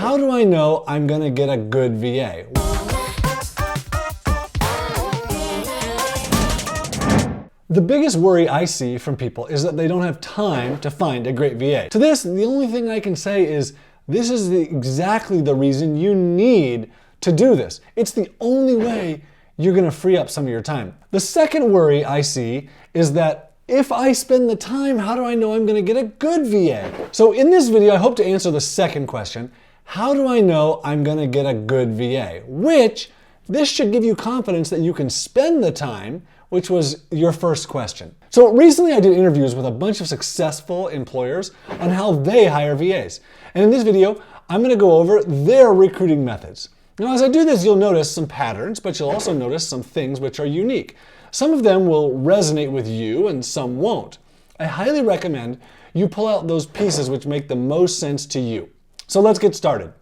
how do I know I'm gonna get a good VA? The biggest worry I see from people is that they don't have time to find a great VA. To this, the only thing I can say is this is exactly the reason you need to do this. It's the only way you're gonna free up some of your time. The second worry I see is that if I spend the time, how do I know I'm gonna get a good VA? So in this video, I hope to answer the second question. How do I know I'm gonna get a good VA? Which, this should give you confidence that you can spend the time, which was your first question. So recently I did interviews with a bunch of successful employers on how they hire VAs. And in this video, I'm gonna go over their recruiting methods. Now, as I do this, you'll notice some patterns, but you'll also notice some things which are unique. Some of them will resonate with you and some won't. I highly recommend you pull out those pieces which make the most sense to you. So let's get started.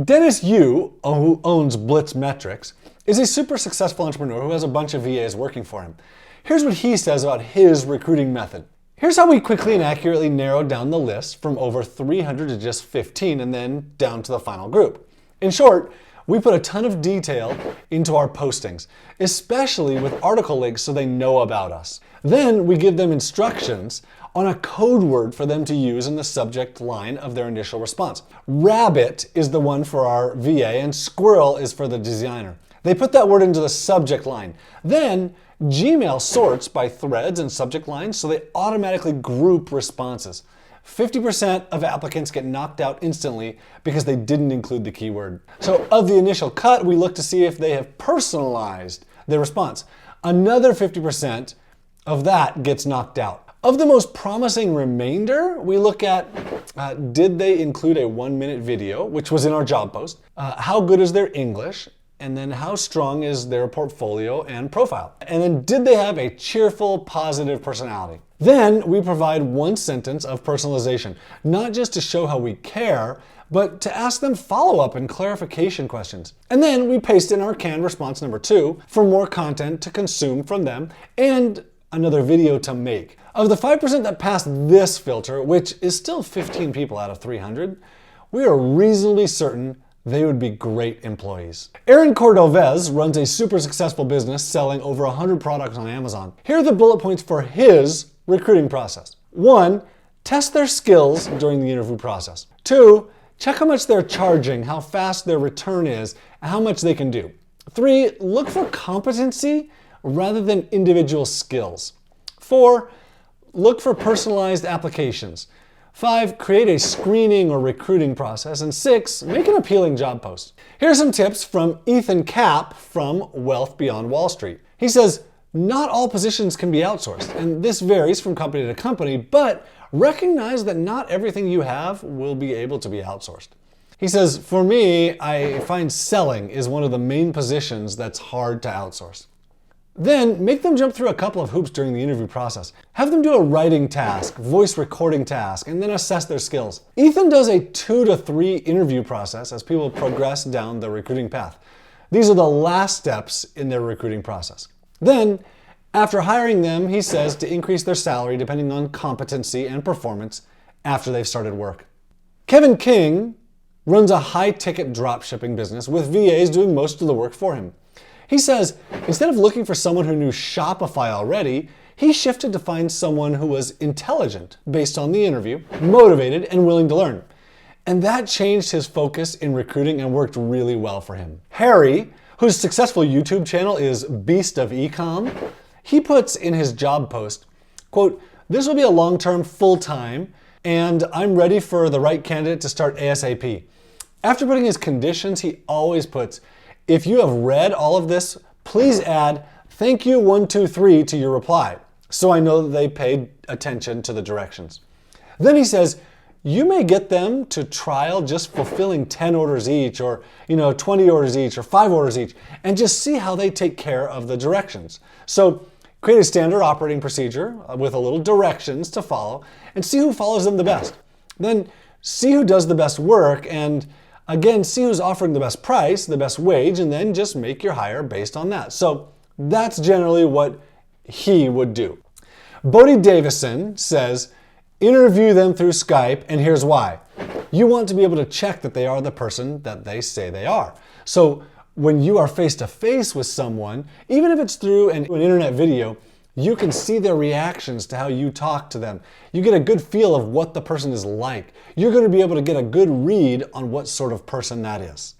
Dennis Yu, who owns Blitz Metrics, is a super successful entrepreneur who has a bunch of VAs working for him. Here's what he says about his recruiting method. Here's how we quickly and accurately narrowed down the list from over 300 to just 15 and then down to the final group. In short, we put a ton of detail into our postings, especially with article links so they know about us. Then we give them instructions on a code word for them to use in the subject line of their initial response. Rabbit is the one for our VA and squirrel is for the designer. They put that word into the subject line. Then Gmail sorts by threads and subject lines so they automatically group responses. 50% of applicants get knocked out instantly because they didn't include the keyword. So of the initial cut, we look to see if they have personalized their response. Another 50% of that gets knocked out. Of the most promising remainder, we look at did they include a 1-minute video, which was in our job post, how good is their English, and then how strong is their portfolio and profile, and then did they have a cheerful, positive personality. Then we provide one sentence of personalization, not just to show how we care, but to ask them follow-up and clarification questions. And then we paste in our canned response number 2 for more content to consume from them and another video to make. Of the 5% that passed this filter, which is still 15 people out of 300, we are reasonably certain they would be great employees. Aaron Cordovez runs a super successful business selling over 100 products on Amazon. Here are the bullet points for his recruiting process. 1, test their skills during the interview process. 2, check how much they're charging, how fast their return is, and how much they can do. 3, look for competency rather than individual skills. 4, look for personalized applications. 5, create a screening or recruiting process. And 6, make an appealing job post. Here are some tips from Ethan Kapp from Wealth Beyond Wall Street. He says, not all positions can be outsourced, and this varies from company to company, but recognize that not everything you have will be able to be outsourced. He says, for me, I find selling is one of the main positions that's hard to outsource. Then make them jump through a couple of hoops during the interview process. Have them do a writing task, voice recording task, and then assess their skills. Ethan does a 2 to 3 interview process as people progress down the recruiting path. These are the last steps in their recruiting process. Then, after hiring them, he says to increase their salary depending on competency and performance after they've started work. Kevin King runs a high-ticket dropshipping business with VAs doing most of the work for him. He says, instead of looking for someone who knew Shopify already, he shifted to find someone who was intelligent based on the interview, motivated, and willing to learn. And that changed his focus in recruiting and worked really well for him. Harry, whose successful YouTube channel is Beast of ECom, he puts in his job post, quote, this will be a long-term, full-time, and I'm ready for the right candidate to start ASAP. After putting his conditions, he always puts, if you have read all of this, please add thank you 123 to your reply, so I know that they paid attention to the directions. Then he says, you may get them to trial just fulfilling 10 orders each or 20 orders each or 5 orders each and just see how they take care of the directions. So create a standard operating procedure with a little directions to follow and see who follows them the best. Then see who does the best work and again, see who's offering the best price, the best wage, and then just make your hire based on that. So that's generally what he would do. Bodie Davison says, interview them through Skype, and here's why. You want to be able to check that they are the person that they say they are. So when you are face to face with someone, even if it's through an internet video, you can see their reactions to how you talk to them. You get a good feel of what the person is like. You're going to be able to get a good read on what sort of person that is.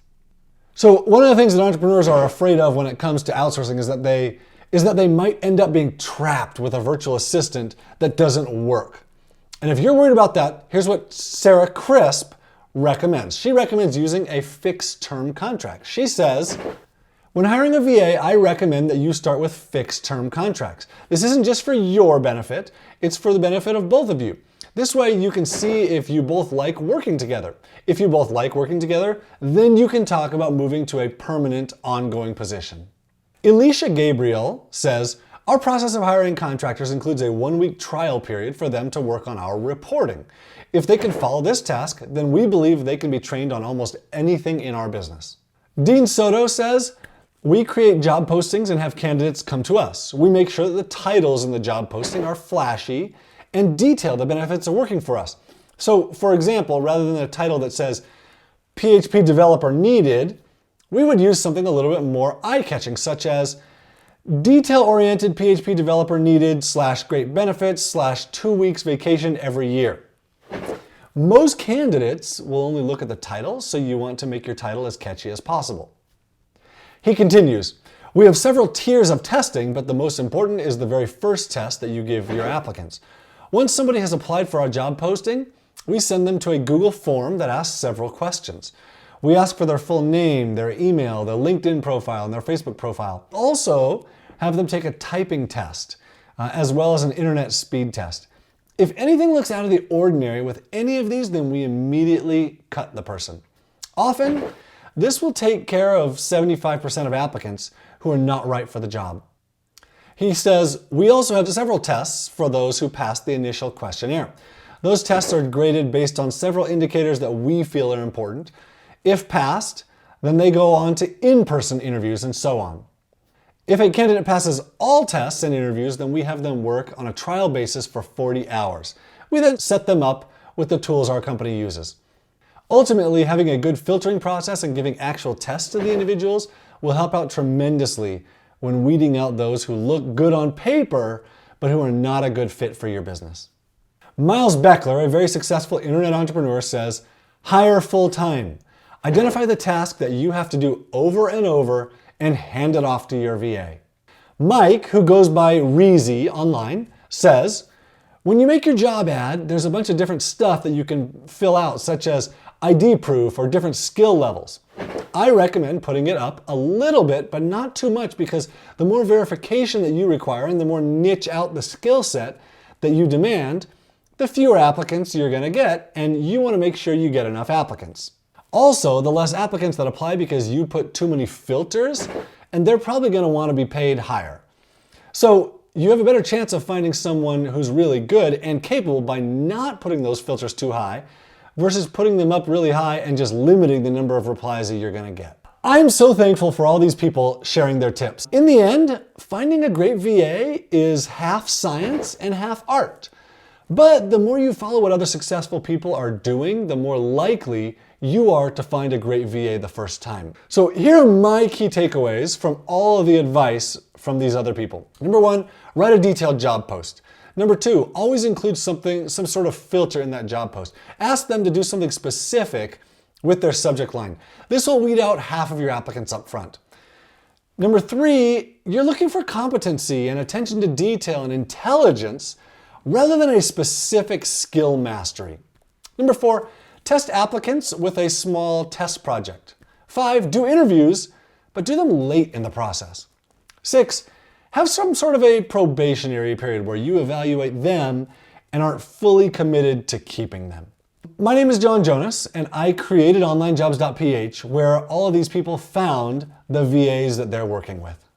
So one of the things that entrepreneurs are afraid of when it comes to outsourcing is that they might end up being trapped with a virtual assistant that doesn't work. And if you're worried about that, here's what Sarah Crisp recommends. She recommends using a fixed term contract. She says, when hiring a VA, I recommend that you start with fixed term contracts. This isn't just for your benefit, it's for the benefit of both of you. This way you can see if you both like working together. If you both like working together, then you can talk about moving to a permanent, ongoing position. Elesha Gabriel says, our process of hiring contractors includes a 1-week trial period for them to work on our reporting. If they can follow this task, then we believe they can be trained on almost anything in our business. Dean Soto says, we create job postings and have candidates come to us. We make sure that the titles in the job posting are flashy and detail the benefits of working for us. So, for example, rather than a title that says PHP developer needed, we would use something a little bit more eye-catching, such as detail-oriented PHP developer needed / great benefits / 2 weeks vacation every year. Most candidates will only look at the title, so you want to make your title as catchy as possible. He continues, we have several tiers of testing, but the most important is the very first test that you give your applicants. Once somebody has applied for our job posting, we send them to a Google form that asks several questions. We ask for their full name, their email, their LinkedIn profile, and their Facebook profile. Also, have them take a typing test, as well as an internet speed test. If anything looks out of the ordinary with any of these, then we immediately cut the person. Often, this will take care of 75% of applicants who are not right for the job. He says, we also have several tests for those who pass the initial questionnaire. Those tests are graded based on several indicators that we feel are important. If passed, then they go on to in-person interviews and so on. If a candidate passes all tests and interviews, then we have them work on a trial basis for 40 hours. We then set them up with the tools our company uses. Ultimately, having a good filtering process and giving actual tests to the individuals will help out tremendously when weeding out those who look good on paper, but who are not a good fit for your business. Miles Beckler, a very successful internet entrepreneur, says, hire full-time. Identify the task that you have to do over and over and hand it off to your VA. Mike, who goes by Reezy online, says, when you make your job ad, there's a bunch of different stuff that you can fill out, such as ID proof or different skill levels. I recommend putting it up a little bit, but not too much, because the more verification that you require and the more niche out the skill set that you demand, the fewer applicants you're going to get, and you want to make sure you get enough applicants. Also, the less applicants that apply because you put too many filters, and they're probably going to want to be paid higher. So you have a better chance of finding someone who's really good and capable by not putting those filters too high versus putting them up really high and just limiting the number of replies that you're going to get. I'm so thankful for all these people sharing their tips. In the end, finding a great VA is half science and half art. But the more you follow what other successful people are doing, the more likely you are to find a great VA the first time. So here are my key takeaways from all of the advice from these other people. Number 1, write a detailed job post. Number 2, always include some sort of filter in that job post. Ask them to do something specific with their subject line. This will weed out half of your applicants up front. Number 3, you're looking for competency and attention to detail and intelligence rather than a specific skill mastery. Number 4, test applicants with a small test project. 5, do interviews, but do them late in the process. 6, have some sort of a probationary period where you evaluate them and aren't fully committed to keeping them. My name is John Jonas, and I created OnlineJobs.ph, where all of these people found the VAs that they're working with.